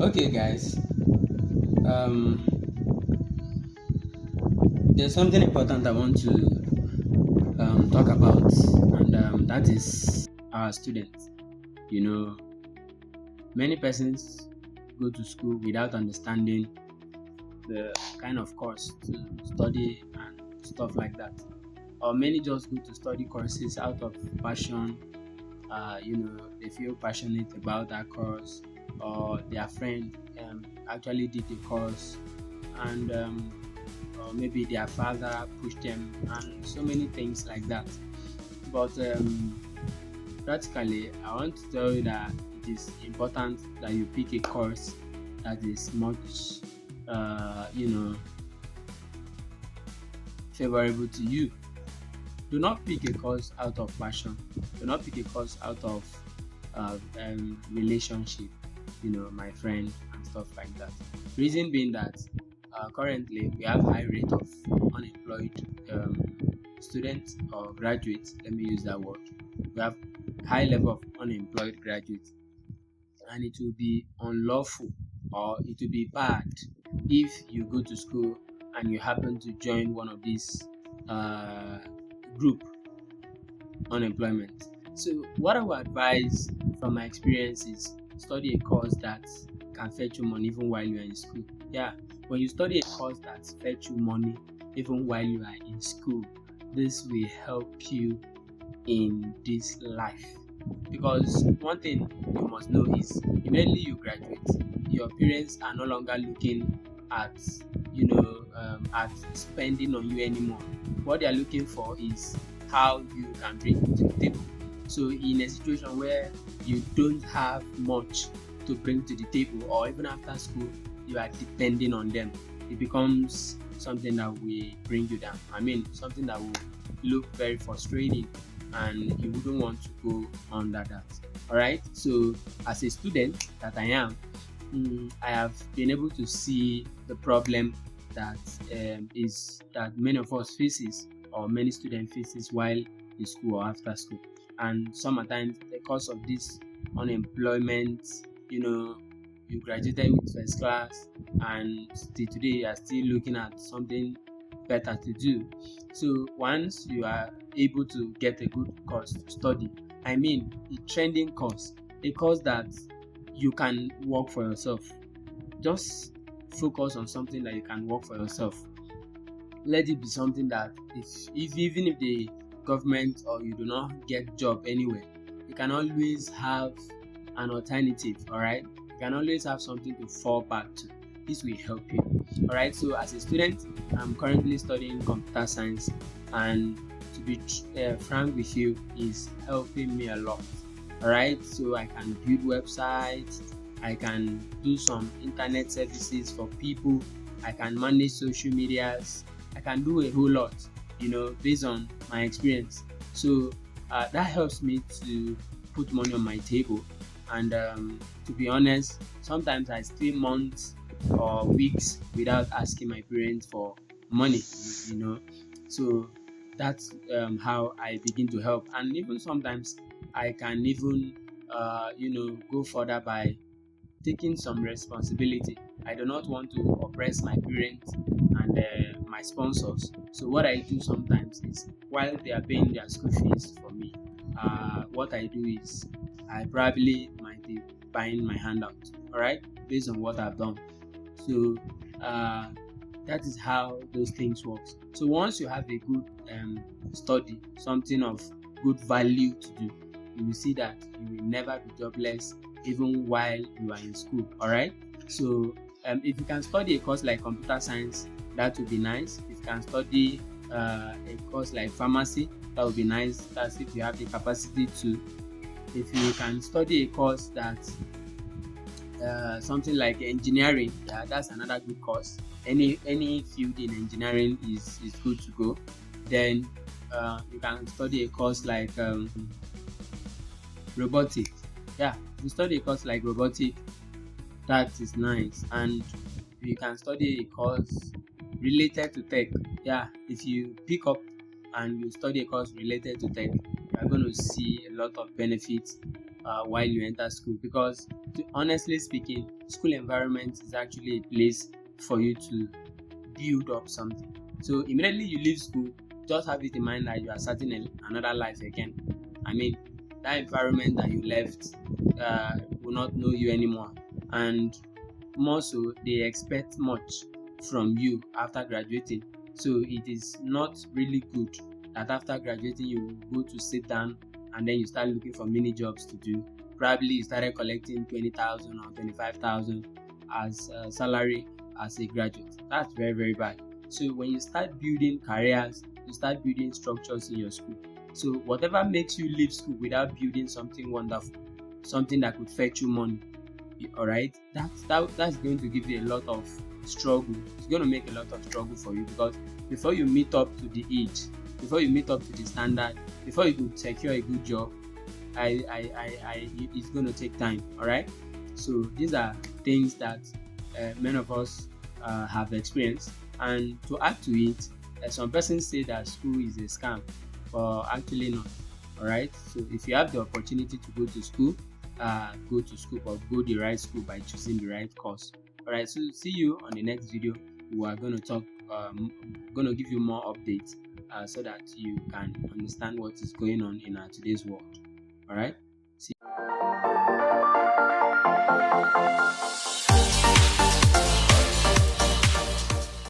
Okay, guys. Um, there's something important I want to talk about, and that is our students. You know, many persons go to school without understanding the kind of course to study and stuff like that. Or many just go to study courses out of passion. They feel passionate about that course, or their friend actually did the course, and or maybe their father pushed them, and so many things like that. But practically, I want to tell you that it is important that you pick a course that is much, uh, you know, favorable to you. Do not pick a course out of passion. Do not pick a course out of relationship, my friend and stuff like that. Reason being that currently we have high rate of unemployed students or graduates. Let me use that word. We have high level of unemployed graduates, and it will be unlawful or it will be bad if you go to school and you happen to join one of these uh, group unemployment. So what I would advise from my experience is study a course that can fetch you money even while you are in school. Yeah, when you study a course that fetch you money even while you are in school, this will help you in this life. Because one thing you must know is immediately you graduate, your parents are no longer looking at at spending on you anymore. What they are looking for is how you can bring it to the table. So in a situation where you don't have much to bring to the table, or even after school you are depending on them, it becomes something that will bring you down. I mean, something that will look very frustrating, and you wouldn't want to go under that. All right. So as a student that I am, I have been able to see the problem that is that many of us faces, or many students faces while in school or after school. And sometimes the cause of this unemployment, you graduated with first class, and till today you are still looking at something better to do. So once you are able to get a good course to study, I mean a trending course, a course that you can work for yourself. Just focus on something that you can work for yourself. Let it be something that if even if the government or you do not get job anywhere, you can always have an alternative. All right, you can always have something to fall back to. This will help you. All right, so as a student, I'm currently studying computer science, and to be frank with you, is helping me a lot. All right, so I can build websites, I can do some internet services for people, I can manage social medias, I can do a whole lot, based on my experience. So that helps me to put money on my table. And to be honest, sometimes I stay months or weeks without asking my parents for money, you know. So that's how I begin to help. And even sometimes I can even, go further by taking some responsibility. I do not want to oppress my parents and my sponsors. So what I do sometimes is, while they are paying their school fees for me, what I do is I probably might be buying my handout. All right, based on what I've done. So uh, that is how those things work. So once you have a good study, something of good value to do, you will see that you will never be jobless even while you are in school. All right. So if you can study a course like computer science, that would be nice. If you can study a course like pharmacy, that would be nice. That's if you have the capacity to. If you can study a course that something like engineering, yeah, that's another good course. Any field in engineering is good to go. Then you can study a course like robotic. Yeah, if you study a course like robotic, that is nice. And you can study a course related to tech. Yeah, if you pick up and you study a course related to tech, you are going to see a lot of benefits while you enter school, because honestly speaking, school environment is actually a place for you to build up something. So immediately you leave school, just have it in mind that you are starting another life again. I mean, that environment that you left will not know you anymore, and more so, they expect much from you after graduating. So it is not really good that after graduating you go to sit down and then you start looking for mini jobs to do. Probably you started collecting 20,000 or 25,000 as a salary as a graduate. That's very, very bad. So when you start building careers, you start building structures in your school. So whatever makes you leave school without building something wonderful, something that could fetch you money, all right, that's going to give you a lot of struggle. It's going to make a lot of struggle for you, because before you meet up to the age, before you meet up to the standard, before you could secure a good job, it's going to take time. All right, so these are things that many of us have experienced. And to add to it, some persons say that school is a scam, but actually not. All right, so if you have the opportunity to go to school, but go the right school by choosing the right course. All right, so see you on the next video. We are going to talk, going to give you more updates so that you can understand what is going on in our today's world. All right.